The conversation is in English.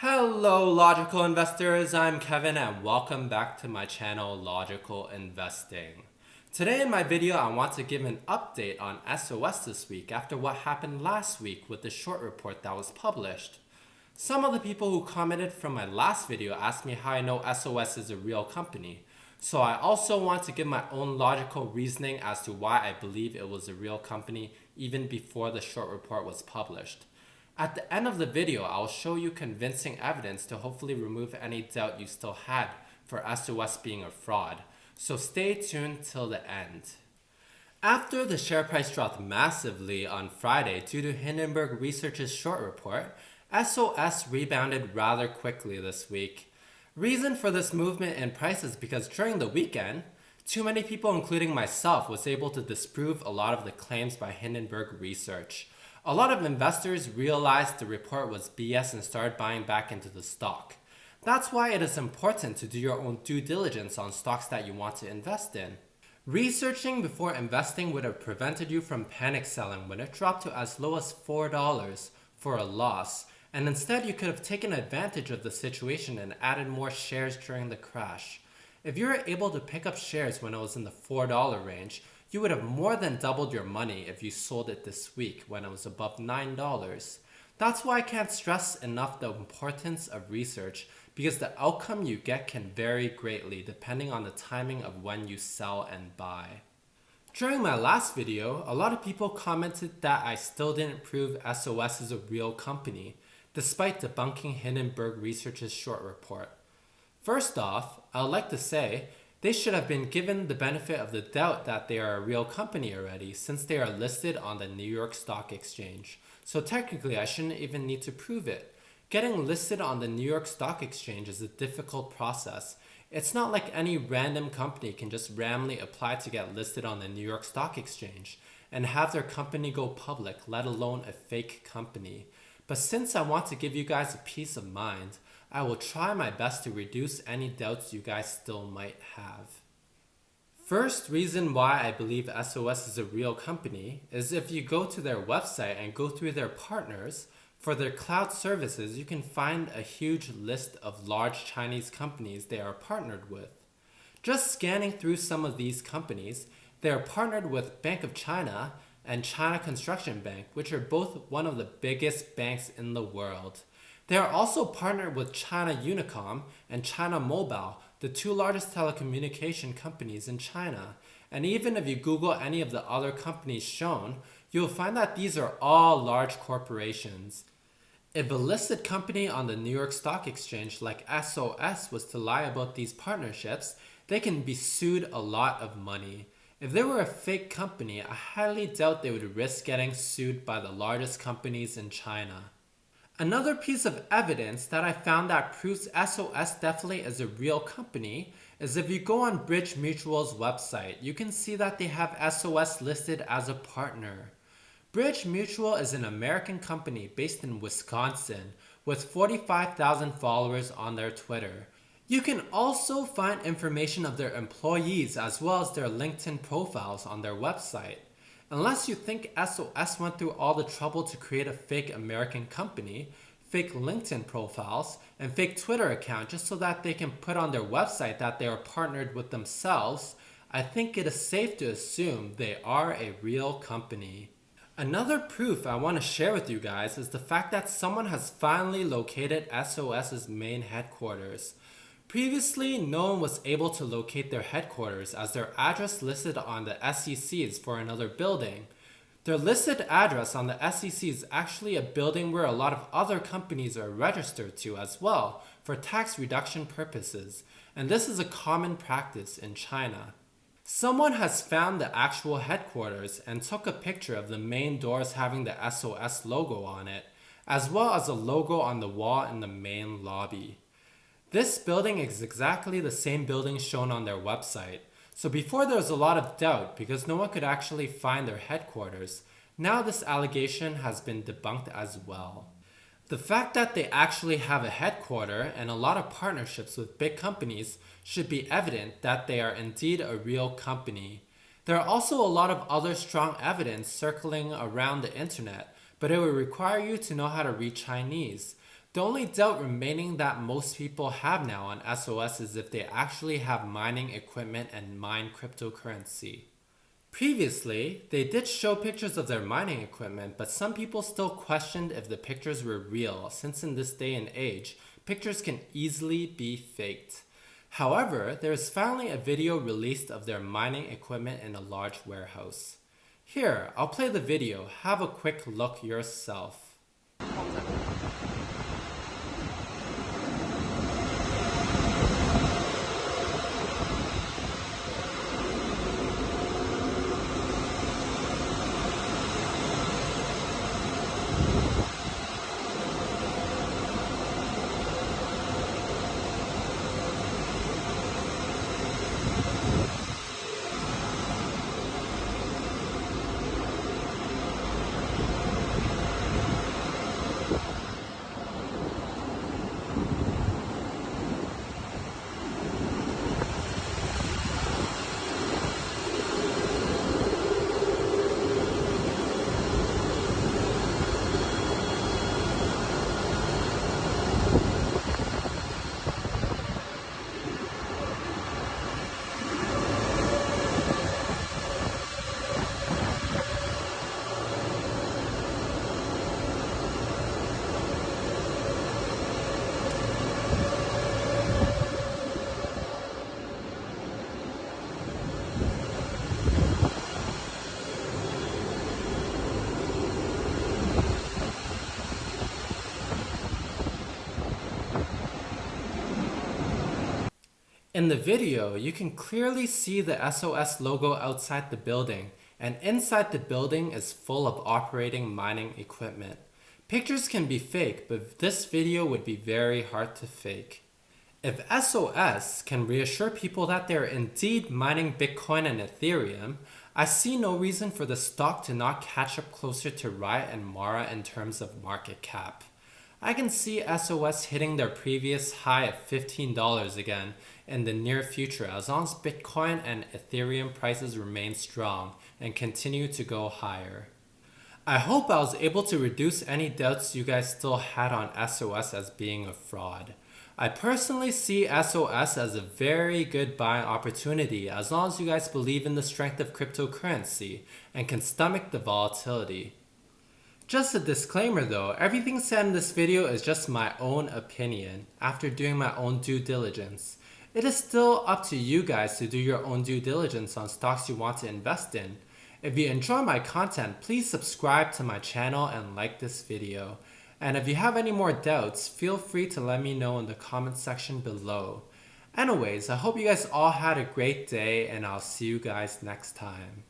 Hello logical investors, I'm Kevin and welcome back to my channel Logical Investing. Today in my video I want to give an update on SOS this week after what happened last week with the short report that was published. Some of the people who commented from my last video asked me how I know SOS is a real company. So I also want to give my own logical reasoning as to why I believe it was a real company even before the short report was published. At the end of the video, I'll show you convincing evidence to hopefully remove any doubt you still had for SOS being a fraud. So stay tuned till the end. After the share price dropped massively on Friday due to Hindenburg Research's short report, SOS rebounded rather quickly this week. Reason for this movement in price is because during the weekend, too many people, including myself, was able to disprove a lot of the claims by Hindenburg Research. A lot of investors realized the report was BS and started buying back into the stock. That's why it is important to do your own due diligence on stocks that you want to invest in. Researching before investing would have prevented you from panic selling when it dropped to as low as $4 for a loss, and instead you could have taken advantage of the situation and added more shares during the crash. If you were able to pick up shares when it was in the $4 range, you would have more than doubled your money if you sold it this week when it was above $9. That's why I can't stress enough the importance of research, because the outcome you get can vary greatly depending on the timing of when you sell and buy. During my last video, a lot of people commented that I still didn't prove SOS is a real company, despite debunking Hindenburg Research's short report. First off, I would like to say they should have been given the benefit of the doubt that they are a real company already, since they are listed on the New York Stock Exchange. So technically, I shouldn't even need to prove it. Getting listed on the New York Stock Exchange is a difficult process. It's not like any random company can just randomly apply to get listed on the New York Stock Exchange and have their company go public, let alone a fake company. But since I want to give you guys a peace of mind, I will try my best to reduce any doubts you guys still might have. First reason why I believe SOS is a real company is if you go to their website and go through their partners, for their cloud services you can find a huge list of large Chinese companies they are partnered with. Just scanning through some of these companies, they are partnered with Bank of China and China Construction Bank, which are both one of the biggest banks in the world. They are also partnered with China Unicom and China Mobile, the two largest telecommunication companies in China. And even if you Google any of the other companies shown, you'll find that these are all large corporations. If a listed company on the New York Stock Exchange like SOS was to lie about these partnerships, they can be sued a lot of money. If they were a fake company, I highly doubt they would risk getting sued by the largest companies in China. Another piece of evidence that I found that proves SOS definitely is a real company is if you go on Bridge Mutual's website, you can see that they have SOS listed as a partner. Bridge Mutual is an American company based in Wisconsin with 45,000 followers on their Twitter. You can also find information of their employees as well as their LinkedIn profiles on their website. Unless you think SOS went through all the trouble to create a fake American company, fake LinkedIn profiles, and fake Twitter account just so that they can put on their website that they are partnered with themselves, I think it is safe to assume they are a real company. Another proof I want to share with you guys is the fact that someone has finally located SOS's main headquarters. Previously, no one was able to locate their headquarters as their address listed on the SEC is for another building. Their listed address on the SEC is actually a building where a lot of other companies are registered to as well for tax reduction purposes, and this is a common practice in China. Someone has found the actual headquarters and took a picture of the main doors having the SOS logo on it, as well as a logo on the wall in the main lobby. This building is exactly the same building shown on their website. So before there was a lot of doubt because no one could actually find their headquarters. Now this allegation has been debunked as well. The fact that they actually have a headquarter and a lot of partnerships with big companies should be evident that they are indeed a real company. There are also a lot of other strong evidence circling around the internet, but it would require you to know how to read Chinese. The only doubt remaining that most people have now on SOS is if they actually have mining equipment and mine cryptocurrency. Previously, they did show pictures of their mining equipment, but some people still questioned if the pictures were real, since in this day and age, pictures can easily be faked. However, there is finally a video released of their mining equipment in a large warehouse. Here, I'll play the video. Have a quick look yourself. In the video, you can clearly see the SOS logo outside the building, and inside the building is full of operating mining equipment. Pictures can be fake, but this video would be very hard to fake. If SOS can reassure people that they're indeed mining Bitcoin and Ethereum, I see no reason for the stock to not catch up closer to Riot and Mara in terms of market cap. I can see SOS hitting their previous high of $15 again in the near future as long as Bitcoin and Ethereum prices remain strong and continue to go higher. I hope I was able to reduce any doubts you guys still had on SOS as being a fraud. I personally see SOS as a very good buying opportunity as long as you guys believe in the strength of cryptocurrency and can stomach the volatility. Just a disclaimer though, everything said in this video is just my own opinion after doing my own due diligence. It is still up to you guys to do your own due diligence on stocks you want to invest in. If you enjoy my content, please subscribe to my channel and like this video. And if you have any more doubts, feel free to let me know in the comment section below. Anyways, I hope you guys all had a great day and I'll see you guys next time.